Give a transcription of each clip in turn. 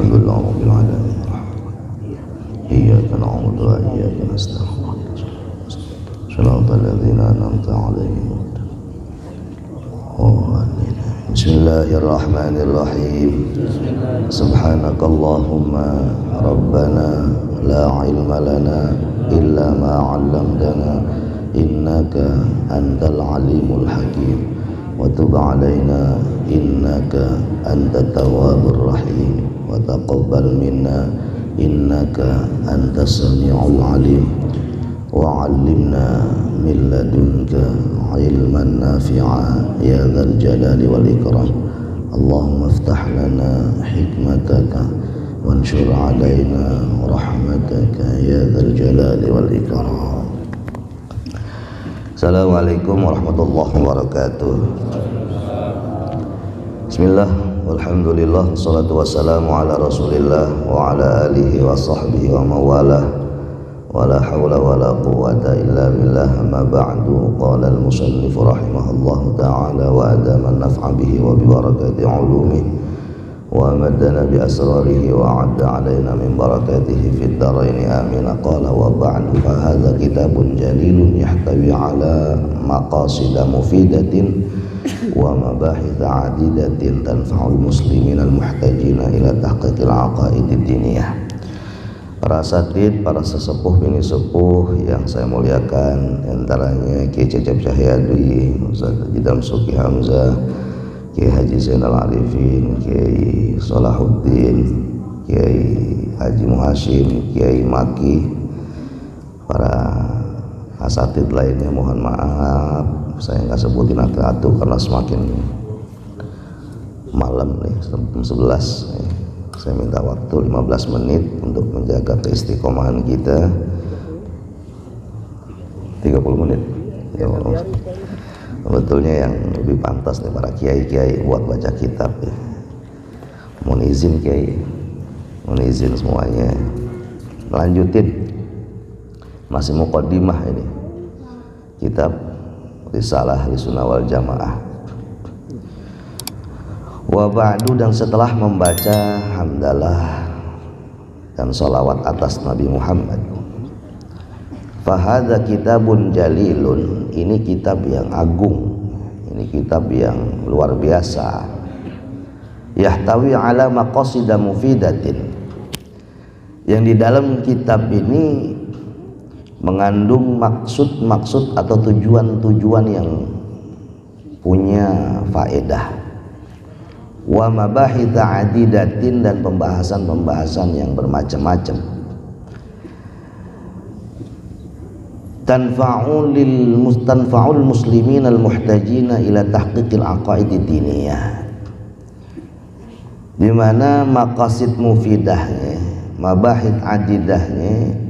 Alhamdulillah rabbil alamin. Iyyaka na'budu wa iyyaka nasta'in. Shiratal ladzina an'amta 'alaihim. Bismillahirrahmanirrahim. Subhanakallahumma rabbana la ilma lana illa ma 'allamtana innaka antal alimul hakim wa tub 'alaina innaka antat tawwabur rahim wa taqabbal minna innaka antas samiul alim wa 'allimna min ladunka ilman nafi'a ya dzal jalali wal ikram. Allahumma iftah lana hikmataka wanshur 'alaina rahmataka ya dzal jalali wal ikram. Assalamualaikum warahmatullahi wabarakatuh. Bismillah, walhamdulillah, wassalatu wassalamu ala rasulillah wa ala alihi wa sahbihi wa mawalah, wa la hawla wa la quwwata illa billah. Amma ba'du, qala al-musannif rahimahullahu ta'ala wa adama an-naf'a bihi wa bi barakati ulumihi wa amadana bi asrarihi wa adda alaina min barakatihi fid daraini amin. Qala wa ba'du, fa hadha kitabun jalilun yahtawi ala maqasida mufidatin wa mabahitha adidatin tanfa'ul muslimin al-muhtajina ila tahqiqil aqaidid diniyah. Para asatid, para sesepuh bini sepuh yang saya muliakan, antaranya Kiai Cecep Cahyadi, Ustaz Jidam Suki Hamzah, Kiai Haji Zainal Arifin, Kiai Salahuddin, Kiai Haji Muhashim, Kiai Maki, para asatid lainnya mohon maaf saya nggak sebutin atu-atu karena semakin malam nih, jam 11 nih. Saya minta waktu 15 menit untuk menjaga keistiqomahan kita. 30 menit ya Allah. Sebetulnya yang lebih pantas nih para kiai-kiai buat baca kitab ya. Mohon izin kiai, mohon izin semuanya. Lanjutin, masih muqaddimah ini kitab Risalah Ahlussunnah wal Jamaah. Wa ba'du, dan setelah membaca hamdalah dan sholawat atas Nabi Muhammad, fahadha kitabun jalilun, ini kitab yang agung, ini kitab yang luar biasa. Yahtawi ala maqasida mufidatin, yang di dalam kitab ini mengandung maksud-maksud atau tujuan-tujuan yang punya faedah. Wa mabahitha adidatin, dan pembahasan-pembahasan yang bermacam-macam. Tanfa'ul muslimin al-muhtajina ila tahqiqil aqaidid diniyah, di mana maqasid mufidahnya, mabahit adidahnya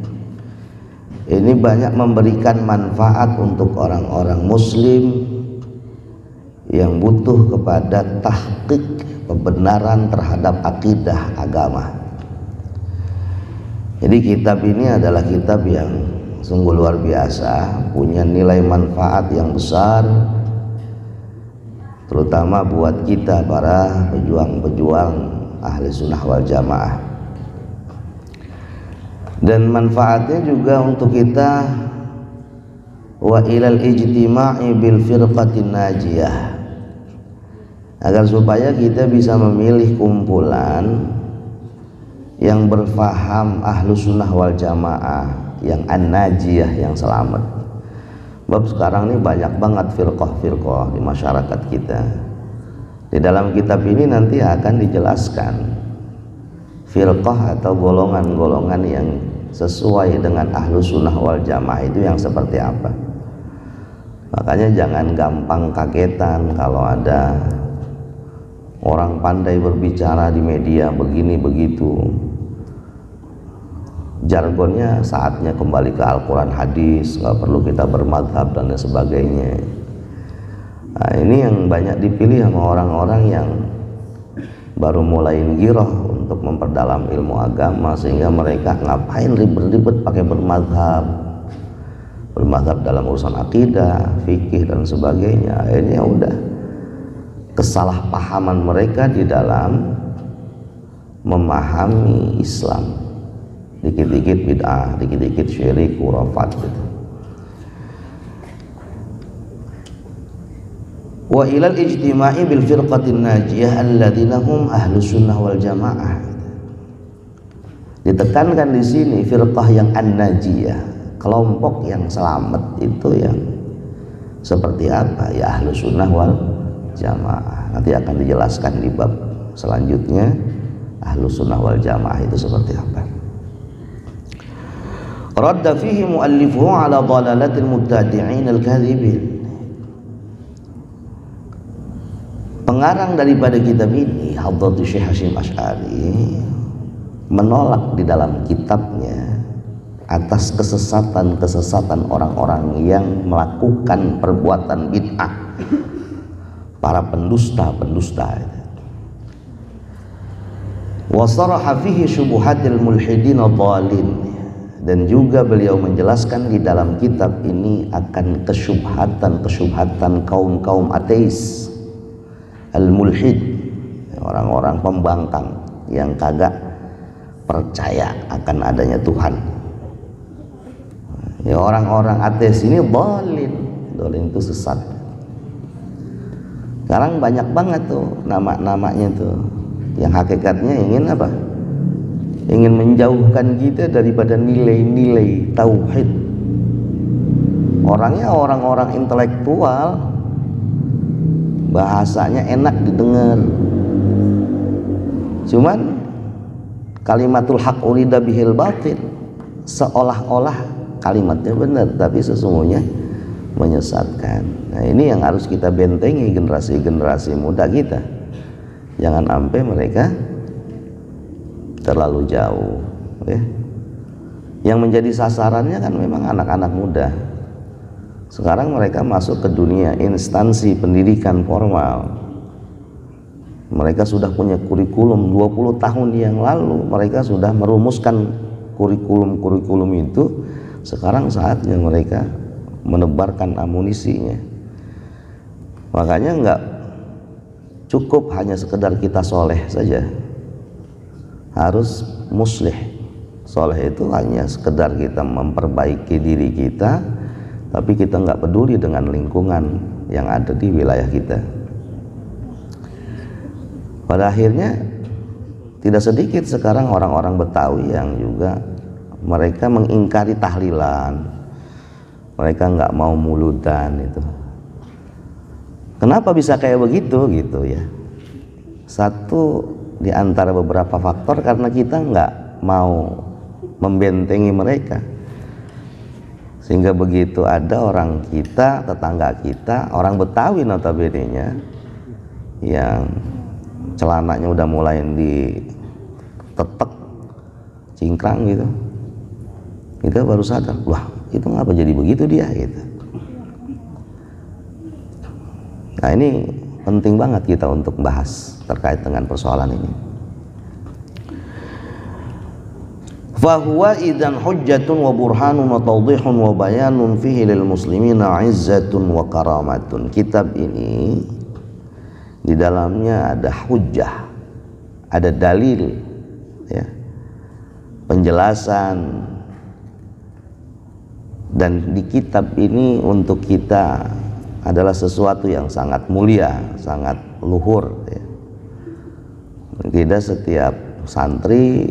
ini banyak memberikan manfaat untuk orang-orang muslim yang butuh kepada tahqiq, kebenaran terhadap akidah agama. Jadi kitab ini adalah kitab yang sungguh luar biasa, punya nilai manfaat yang besar, terutama buat kita para pejuang-pejuang ahli sunnah wal jamaah. Dan manfaatnya juga untuk kita wa ilal ijtima'i bil firqatin najiyah, agar supaya kita bisa memilih kumpulan yang berfaham ahlu sunnah wal jamaah, yang an-najiyah, yang selamat. Sebab sekarang ini banyak banget firqah-firqah di masyarakat kita. Di dalam kitab ini nanti akan dijelaskan firqah atau golongan-golongan yang sesuai dengan ahlu sunnah wal jamaah itu yang seperti apa. Makanya jangan gampang kagetan kalau ada orang pandai berbicara di media begini begitu, jargonnya saatnya kembali ke Al-Quran hadis, nggak perlu kita bermadhab dan sebagainya. Nah, ini yang banyak dipilih sama orang-orang yang baru mulai giroh untuk memperdalam ilmu agama, sehingga mereka ngapain ribet-ribet pakai bermadhab dalam urusan akidah, fikih dan sebagainya. Ini ya udah kesalahpahaman mereka di dalam memahami Islam. Dikit-dikit bid'ah, dikit-dikit syirik, khurafat gitu. Wa ilal ijtima'i bil firqatin najiyah alladzina hum ahlus sunnah wal jamaah. Ditekankan di sini firqah yang an-najiyah, kelompok yang selamat itu yang seperti apa? Ya ahlus sunnah wal jamaah. Nanti akan dijelaskan di bab selanjutnya ahlus sunnah wal jamaah itu seperti apa. Radda fihi muallifuhu ala dhalalatil mubtadi'in al-kadhibin. Pengarang daripada kitab ini, Hadratus Syekh Hasyim Asy'ari, menolak di dalam kitabnya atas kesesatan-kesesatan orang-orang yang melakukan perbuatan bid'ah, para pendusta-pendusta. Wa saraha fihi syubuhatil mulhidin adh-dhalin, dan juga beliau menjelaskan di dalam kitab ini akan kesyubhatan kaum-kaum ateis, al-mulhid, orang-orang pembangkang yang kagak percaya akan adanya Tuhan. Ya, orang-orang ateis ini dhalin itu sesat. Sekarang banyak banget tuh nama-namanya tuh, yang hakikatnya ingin apa? Ingin menjauhkan kita daripada nilai-nilai tauhid. Orangnya orang-orang intelektual, bahasanya enak didengar, cuman kalimatul haq urida bihil batil, seolah-olah kalimatnya benar tapi sesungguhnya menyesatkan. Nah, ini yang harus kita bentengi generasi-generasi muda kita, jangan sampai mereka terlalu jauh ya. Yang menjadi sasarannya kan memang anak-anak muda. Sekarang mereka masuk ke dunia instansi pendidikan formal. Mereka sudah punya kurikulum 20 tahun yang lalu. Mereka sudah merumuskan kurikulum itu. Sekarang saatnya mereka menebarkan amunisinya. Makanya nggak cukup hanya sekedar kita soleh saja. Harus muslih. Soleh itu hanya sekedar kita memperbaiki diri kita, tapi kita nggak peduli dengan lingkungan yang ada di wilayah kita. Pada akhirnya tidak sedikit sekarang orang-orang Betawi yang juga mereka mengingkari tahlilan, mereka nggak mau muludan itu. Kenapa bisa kayak begitu gitu ya? Satu di antara beberapa faktor karena kita nggak mau membentengi mereka. Sehingga begitu ada orang kita, tetangga kita, orang Betawi notabene-nya yang celananya udah mulai ditetek cingkrang gitu, kita baru sadar, wah itu ngapa jadi begitu dia gitu. Nah, ini penting banget kita untuk bahas terkait dengan persoalan ini. Fahuwa idzan hujjatun wa burhanun wa tawdihun wa bayanun fihi lil muslimina izzatun wa karamatun. Kitab ini di dalamnya ada hujjah, ada dalil ya, penjelasan, dan di kitab ini untuk kita adalah sesuatu yang sangat mulia, sangat luhur ya. Tidak setiap santri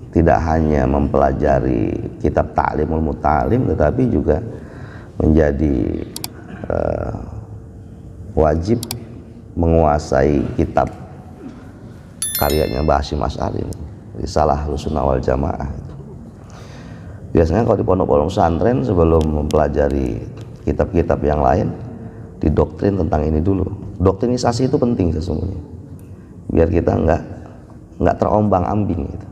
tidak hanya mempelajari kitab Ta'limul Muta'alim, tetapi juga menjadi wajib menguasai kitab karyanya Mbah Hasyim Asy'ari, Risalah Ahlussunnah wal Jamaah. Biasanya kalau di pondok-pondok pesantren sebelum mempelajari kitab-kitab yang lain, didoktrin tentang ini dulu. Doktrinisasi itu penting sesungguhnya, biar kita nggak terombang-ambing gitu.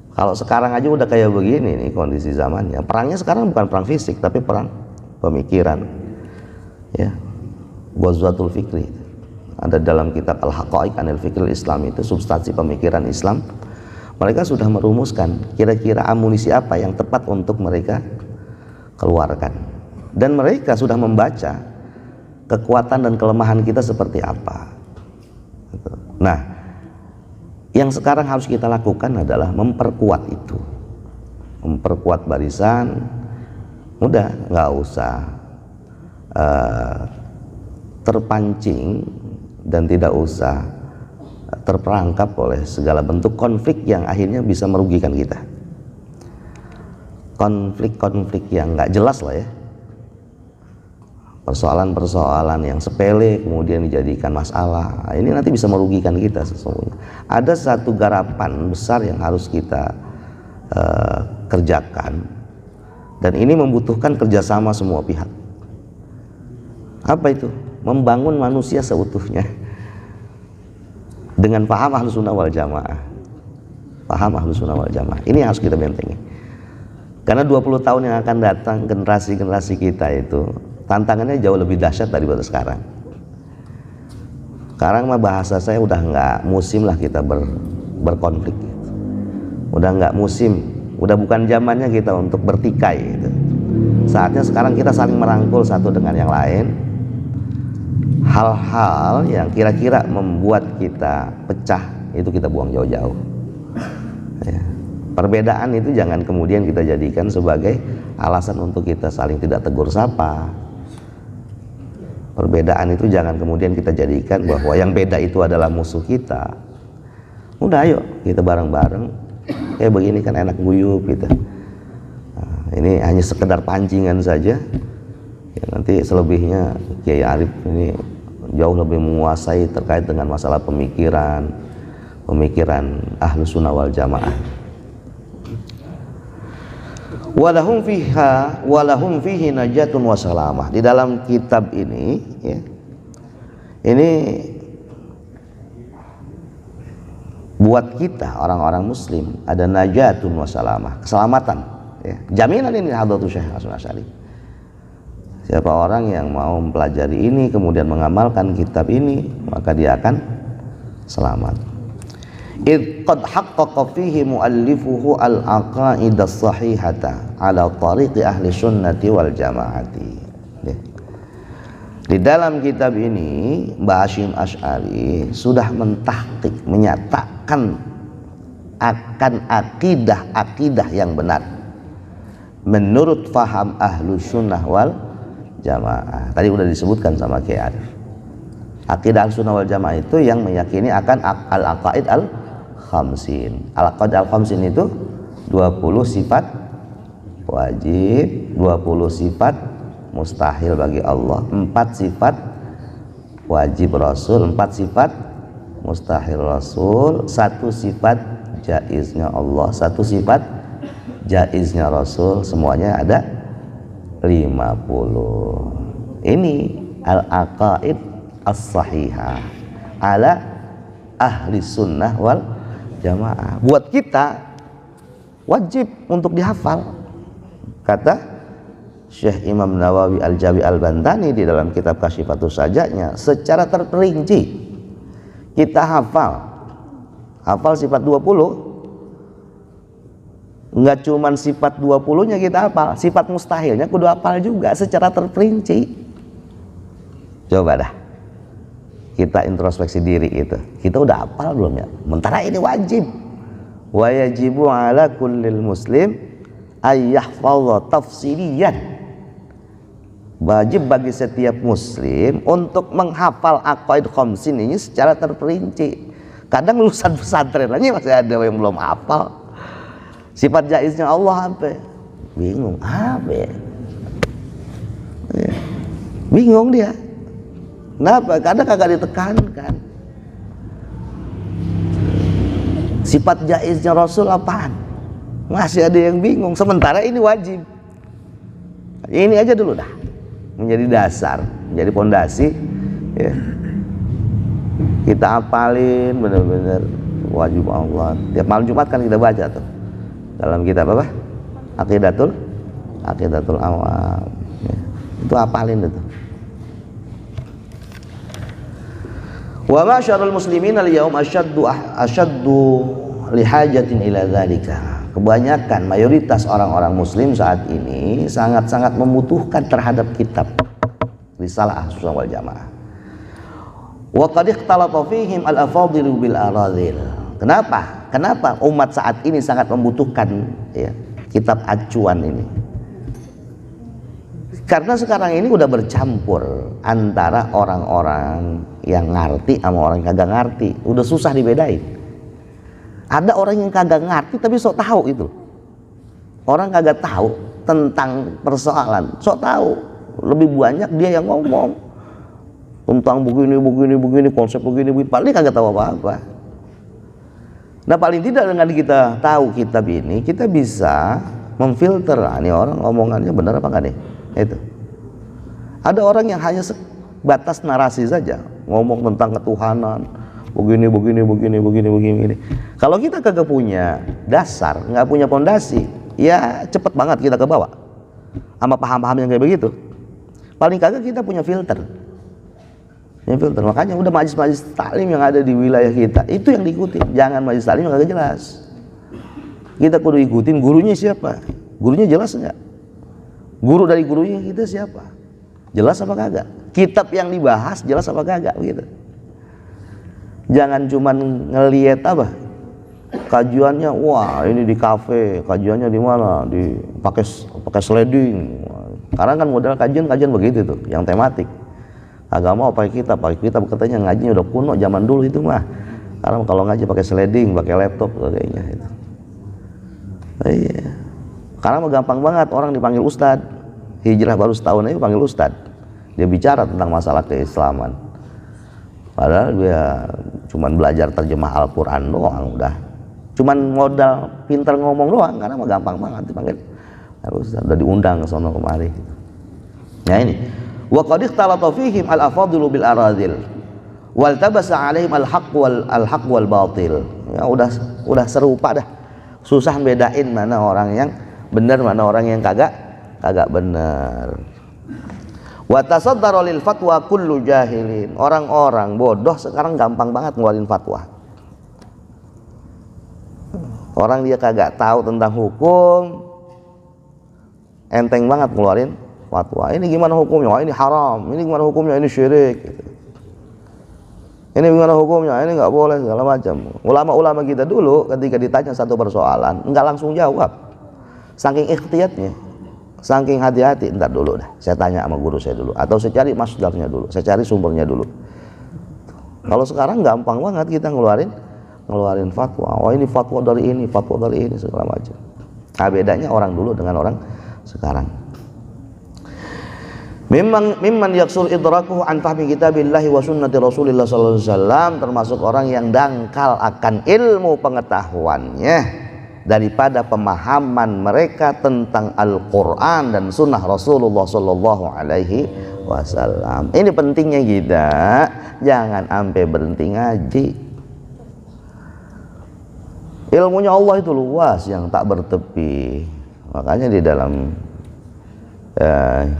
Kalau sekarang aja udah kayak begini nih kondisi zamannya. Perangnya sekarang bukan perang fisik, tapi perang pemikiran. Ya, Ghazwatul Fikri. Ada dalam kitab Al-Haqa'iq Anil Fikril Islam, itu substansi pemikiran Islam. Mereka sudah merumuskan kira-kira amunisi apa yang tepat untuk mereka keluarkan. Dan mereka sudah membaca kekuatan dan kelemahan kita seperti apa. Nah, Yang sekarang harus kita lakukan adalah memperkuat itu, memperkuat barisan. Udah nggak usah terpancing dan tidak usah terperangkap oleh segala bentuk konflik yang akhirnya bisa merugikan kita. Konflik-konflik yang nggak jelas lah ya, persoalan-persoalan yang sepele kemudian dijadikan masalah. Nah, ini nanti bisa merugikan kita sesungguhnya. Ada satu garapan besar yang harus kita kerjakan, dan ini membutuhkan kerjasama semua pihak. Apa itu? Membangun manusia seutuhnya dengan paham Ahlus Sunnah wal Jamaah. Paham Ahlus Sunnah wal Jamaah ini harus kita bentengi, karena 20 tahun yang akan datang, generasi-generasi kita itu tantangannya jauh lebih dahsyat daripada sekarang. Sekarang mah bahasa saya udah nggak musim lah kita berkonflik, udah nggak musim, udah bukan zamannya kita untuk bertikai gitu. Saatnya sekarang kita saling merangkul satu dengan yang lain. Hal-hal yang kira-kira membuat kita pecah itu kita buang jauh-jauh ya. Perbedaan itu jangan kemudian kita jadikan sebagai alasan untuk kita saling tidak tegur sapa. Perbedaan itu jangan kemudian kita jadikan bahwa yang beda itu adalah musuh kita. Udah ayo kita bareng-bareng, kayak begini kan enak guyup gitu. Nah, ini hanya sekedar pancingan saja ya, nanti selebihnya Kiai Arif ini jauh lebih menguasai terkait dengan masalah pemikiran Ahlus Sunnah wal Jamaah. Walahum fihi najatun wa salamah. Di dalam kitab ini ya, ini buat kita orang-orang muslim ada najatun wa salamah, keselamatan ya. Jaminan ini Hadratus Syekh Hasan Asy'ari. Siapa orang yang mau mempelajari ini kemudian mengamalkan kitab ini, maka dia akan selamat. Id qad haqqaqa fihi muallifuhu al-aqaid as-sahihata ala tariqi ahli sunnati wal jamaati. Di dalam kitab ini Mbah Hasyim Asy'ari sudah mentahqiq, menyatakan akan akidah yang benar menurut faham ahlu sunnah wal jamaah. Tadi udah disebutkan sama Kiai Arif. Akidah Ahlussunnah wal Jamaah itu yang meyakini akan al-aqaid al-khamsin. Al-aqaid al-khamsin itu 20 sifat wajib, 20 sifat mustahil bagi Allah, 4 sifat wajib Rasul, 4 sifat mustahil Rasul, 1 sifat jaiznya Allah, 1 sifat jaiznya Rasul, semuanya ada 50. Ini al-aqaid as-sahihah ala ahli sunnah wal jamaah. Buat kita wajib untuk dihafal. Kata Syekh Imam Nawawi Al-Jawi Al-Bantani di dalam kitab Kasyifatus Sajanya, secara terperinci kita hafal sifat 20. Enggak cuman sifat 20-nya kita hafal, sifat mustahilnya kudu hafal juga secara terperinci. Coba dah kita introspeksi diri itu. Kita udah hafal belum ya? Sementara ini wajib. Wa yajibu ala kullil muslim ay yahfadha tafsiliyan. Wajib bagi setiap muslim untuk menghafal aqaid khamsin ini secara terperinci. Kadang lulusan pesantren aja masih ada yang belum hafal. Sifat jaiznya Allah apa? Bingung apa ya? Bingung dia. Kenapa? Kadang kagak ditekankan. Sifat jaiznya Rasul apaan? Masih ada yang bingung. Sementara ini wajib. Ini aja dulu dah, menjadi dasar, menjadi pondasi ya. Kita apalin benar-benar wajib Allah. Tiap malam Jumat kan kita baca tuh dalam kitab apa? Aqidatul Awam ya. Itu apalin itu. Wa masyarul muslimin al-yaum asyaddu lihajatin ila dzalika. Kebanyakan mayoritas orang-orang muslim saat ini sangat-sangat membutuhkan terhadap kitab Risalah Ahlussunnah wal Jamaah. Wa qad ikhtalata fihim al-afadilu bil aradhil. Kenapa? Kenapa umat saat ini sangat membutuhkan ya, kitab acuan ini? Karena sekarang ini udah bercampur antara orang-orang yang ngerti sama orang yang kagak ngerti. Udah susah dibedain. Ada orang yang kagak ngerti tapi sok tahu itu. Orang kagak tahu tentang persoalan, sok tahu. Lebih banyak dia yang ngomong tentang begini, konsep begini. Paling kagak tahu apa-apa. Nah, paling tidak dengan kita tahu kitab ini, kita bisa memfilter, ini orang omongannya benar apa enggak nih? Itu. Ada orang yang hanya sebatas narasi saja, ngomong tentang ketuhanan, begini. Kalau kita kagak punya dasar, nggak punya pondasi, ya cepet banget kita ke bawah sama paham-paham yang kayak begitu. Paling kagak kita punya filter. Makanya udah majelis-majelis taklim yang ada di wilayah kita itu yang diikuti. Jangan majelis taklim yang kagak jelas. Kita kudu ikutin gurunya siapa, gurunya jelas enggak, guru dari gurunya kita siapa, jelas apa kagak, kitab yang dibahas jelas apa kagak begitu. Jangan cuman ngelihat apa kajiannya, wah ini di kafe, kajiannya di mana, pakai sliding. Karena kan modal kajian begitu tuh, yang tematik. Agama pakai kitab katanya ngajinya udah kuno zaman dulu itu mah. Karena kalau ngaji pakai sliding, pakai laptop kayaknya itu. Iya. Karena mah gampang banget orang dipanggil ustad. Hijrah baru setahun aja panggil ustad. Dia bicara tentang masalah keislaman. Padahal dia cuman belajar terjemah Al-Qur'an doang udah. Cuman modal pinter ngomong doang, karena mah gampang banget dipanggil. Harus udah diundang ke sono kemari. Ya ini. Wa qad ikhtalata fihim al-afadilu bil aradil wal tabasa alaihim al-haqq wal batil. Ya udah serupa dah. Susah bedain mana orang yang benar, mana orang yang kagak benar. Wa tasaddara lil fatwa kullu jahilin. Orang-orang bodoh sekarang gampang banget ngeluarin fatwa. Orang dia kagak tahu tentang hukum, enteng banget ngeluarin fatwa. Ini gimana hukumnya? Ini haram. Ini gimana hukumnya? Ini syirik. Gitu. Ini gimana hukumnya? Ini nggak boleh segala macam. Ulama-ulama kita dulu ketika ditanya satu persoalan, nggak langsung jawab. Saking ikhtiyatnya, saking hati-hati. Ntar dulu dah, saya tanya sama guru saya dulu, atau saya cari masdarnya dulu, saya cari sumbernya dulu. Kalau sekarang gampang banget kita ngeluarin fatwa. Oh ini fatwa dari ini segala macam. Nah, bedanya orang dulu dengan orang sekarang. Mimman yaksul idrakuhu an fahmi kitabillahi wa sunnati Rasulillah sallallahu alaihi wasallam, termasuk orang yang dangkal akan ilmu pengetahuannya daripada pemahaman mereka tentang Al-Qur'an dan sunnah Rasulullah sallallahu alaihi wasallam. Ini pentingnya kita jangan sampai berhenti ngaji. Ilmunya Allah itu luas yang tak bertepi. Makanya di dalam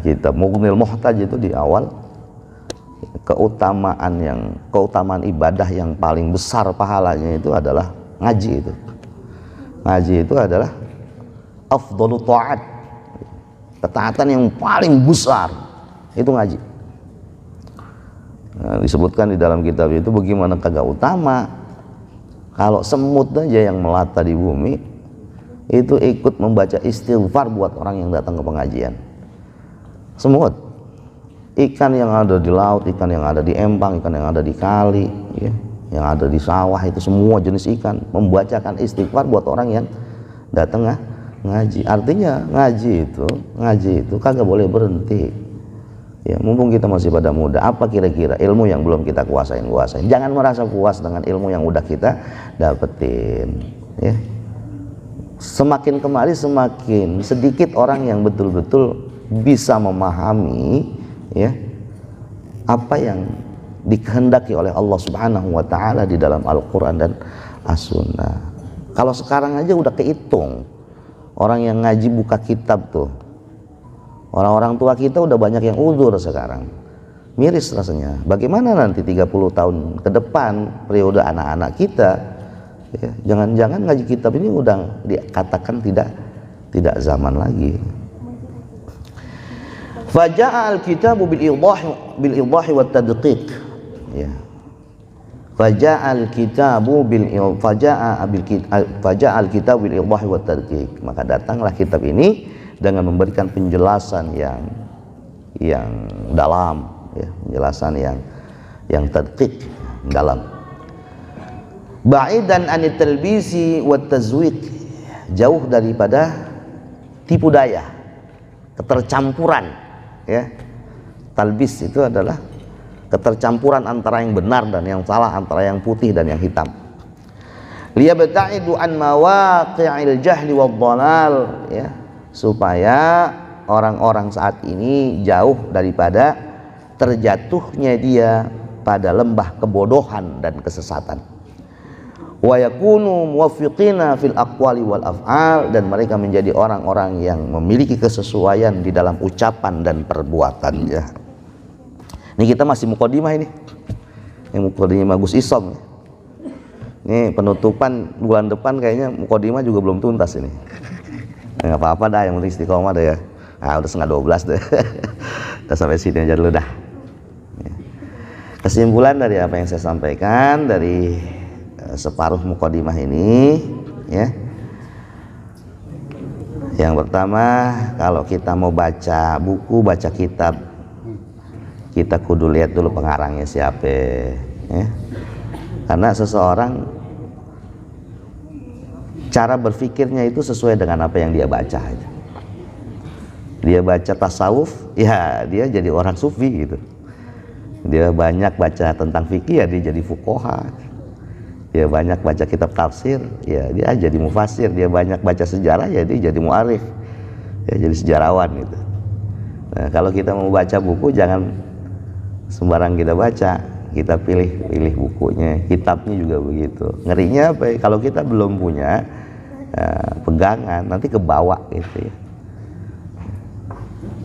kitab Mughnil Muhtaj itu di awal, keutamaan ibadah yang paling besar pahalanya itu adalah ngaji itu. Ngaji itu adalah afdalu ta'at. Ketaatan yang paling besar itu ngaji. Nah, disebutkan di dalam kitab itu bagaimana kagak utama kalau semut aja yang melata di bumi itu ikut membaca istighfar buat orang yang datang ke pengajian. Semut, ikan yang ada di laut, ikan yang ada di empang, ikan yang ada di kali, ya, yang ada di sawah, itu semua jenis ikan membacakan istighfar buat orang yang datang ngaji. Artinya ngaji itu kagak boleh berhenti. Ya, mumpung kita masih pada muda, apa kira-kira ilmu yang belum kita kuasain? Jangan merasa puas dengan ilmu yang udah kita dapetin. Ya. Semakin kemari semakin sedikit orang yang betul-betul bisa memahami ya apa yang dikehendaki oleh Allah Subhanahu wa taala di dalam Al-Qur'an dan As-Sunnah. Kalau sekarang aja udah kehitung orang yang ngaji buka kitab tuh. Orang-orang tua kita udah banyak yang uzur sekarang. Miris rasanya. Bagaimana nanti 30 tahun ke depan periode anak-anak kita ya, jangan-jangan ngaji kitab ini udah dikatakan tidak zaman lagi. Faja'a al-kitabu bil idahi wat tadqiq. Ya. Faja'al kitabu faja'al kitabu bil idah wa tadqiq. Maka datanglah kitab ini dengan memberikan penjelasan yang dalam, ya, penjelasan yang tadqiq, dalam. Ba'idan anit talbisi wat tazwiq, jauh daripada tipu daya, ketercampuran, ya. Talbis itu adalah ketercampuran antara yang benar dan yang salah, antara yang putih dan yang hitam. Liyabta'idu an mawaqi'il jahli wad dhalal, ya, supaya orang-orang saat ini jauh daripada terjatuhnya dia pada lembah kebodohan dan kesesatan. Wa yakunu muwaffiqina fil aqwali wal af'al, dan mereka menjadi orang-orang yang memiliki kesesuaian di dalam ucapan dan perbuatan, ya. Ini kita masih mukadimah ini. Ini mukadimah Gus Isom. Ini penutupan bulan depan kayaknya mukadimah juga belum tuntas ini. Enggak apa-apa dah, yang penting istiqomah dah, ya. Udah 11:30 deh. Udah sampai sini aja dulu dah. Kesimpulan dari apa yang saya sampaikan dari separuh mukadimah ini, ya. Yang pertama, kalau kita mau baca buku, baca kitab, kita kudu lihat dulu pengarangnya siapa, ya. Karena seseorang cara berpikirnya itu sesuai dengan apa yang dia baca. Dia baca tasawuf, ya dia jadi orang sufi gitu. Dia banyak baca tentang fikih, ya dia jadi fuqaha. Dia banyak baca kitab tafsir, ya dia jadi mufasir. Dia banyak baca sejarah, ya dia jadi mu'arif, ya jadi sejarawan gitu. Nah, kalau kita mau baca buku, jangan sembarang kita baca, kita pilih bukunya, kitabnya juga begitu. Ngerinya apa ya? Kalau kita belum punya pegangan, nanti kebawa gitu, ya.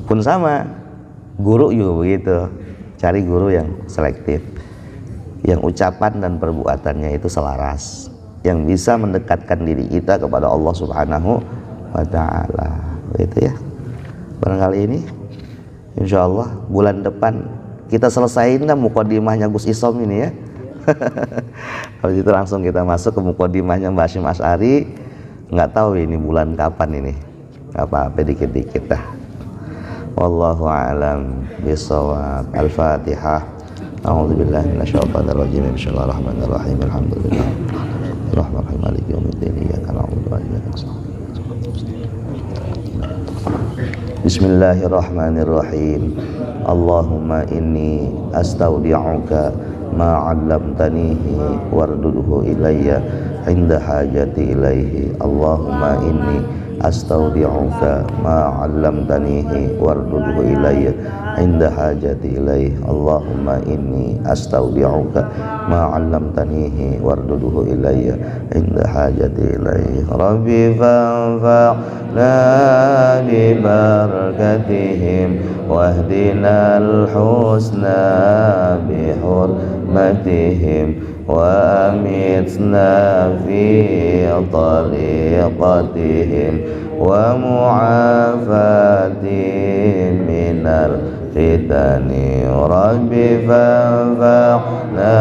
Pun sama, guru juga begitu. Cari guru yang selektif, yang ucapan dan perbuatannya itu selaras, yang bisa mendekatkan diri kita kepada Allah Subhanahu wa ta'ala, gitu, ya. Barangkali ini insyaallah bulan depan kita selesaiin dah mukadimahnya Gus Isom ini, ya. Habis itu langsung kita masuk ke mukadimahnya Mbak Hasyim Asy'ari. Nggak tahu ini bulan kapan ini, apa-apa dikit-dikit dah. Wallahu a'lam bishawab. Al-Fatihah. A'udzubillahi minasyaitonir rajim. Bismillahirrahmanirrahim. Alhamdulillah. Rahmanir maliki yaumiddin. Iyyaka na'budu wa iyyaka nasta'in. Bismillahirrahmanirrahim. Allahumma inni astaudi'uka ma 'allamtanihi warduduhu ilayya 'inda hajati ilaihi. Allahumma inni astaudi'uka ma 'allamtanihi warduduhu ilayya 'inda hajati ilaihi. Allahumma inni astaudi'uka ma 'allamtanihi warduduhu ilayya 'inda hajati ilaihi. Rabbi fanfa'na bi barakatihim wahdina al-husna bi hurmatihim wa amitna fi tariqatihim wa mu'afati minal fitani. Rabbi fanfa'na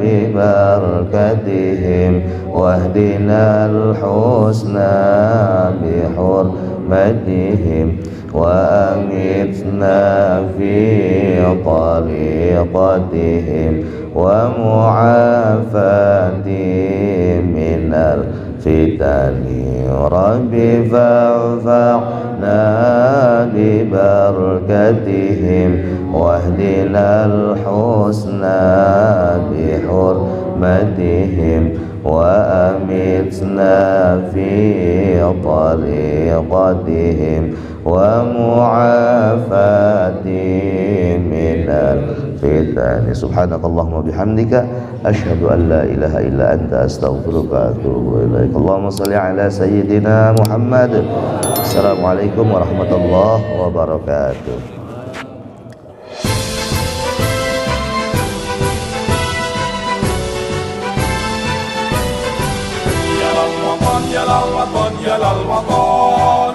bi barakatihim wahdina al-husna bi hurmatihim wa amitna fi tariqatihim wa mu'afati minal fitani. Rabbi fanfa'na bi barakatihim wahdina al-husna bi hurmatihim wa amitna fi tariqatihim wa mu'afati minal fitani. Subhanakallahumma bihamdika asyhadu an la ilaha illa anta astaghfiruka wa atubu ilaik. Allahumma shalli ala sayyidina Muhammad. Assalamualaikum warahmatullahi wabarakatuh. يا للوطن يا للوطن يا للوطن